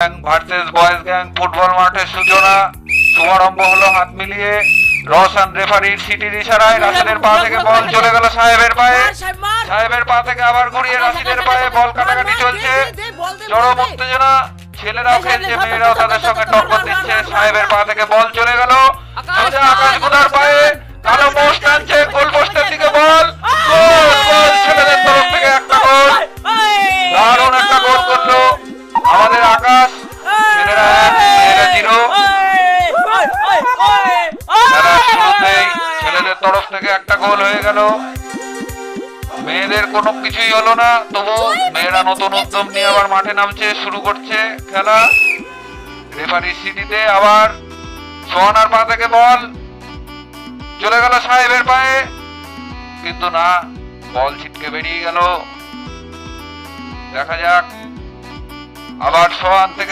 Gang versus boys gang football মাঠের সূচনা শুভারম্ভ হলো হাত মিলিয়ে। রওশন রেফারির সিটির ইশারায় রাশিদের পা থেকে বল চলে গেল সাহেবের পায়ে। সাহেবের পা থেকে আবার ঘুরিয়ে রাশিদের পায়ে বল কাটাকাটি চলছে। চরম উত্তেজনা, ছেলেরাও খেলছে, মেয়েরাও তাদের সঙ্গে টক্কর দিচ্ছে। সাহেবের পা থেকে বল চলে গেল সোজা আকাশ গুনার পায়ে। কালো পোস্ট টানছে, গোল পোস্টের দিকে বল। গোল! গোল! ছেলেদের তরফ থেকে একটা গোল। দারুণ একটা গোল করলো আমাদের আকাশ। ছেলেরা 1, মেয়েরা 0। খেলার শুরুতেই ছেলেদের তরফ থেকে একটা গোল হয়ে গেল। মেয়েদের কোনো কিছুই হলো না, তবু মেয়েরা নতুন উদ্যম নিয়ে আবার মাঠে নামছে, শুরু করছে খেলা। রেফারি সিটিতে আবার সোহানার পা থেকে বল চলে গেল সাহেবের পায়ে, কিন্তু না, বল ছিটকে বেরিয়ে গেল। দেখা যাক, আবার সোহান থেকে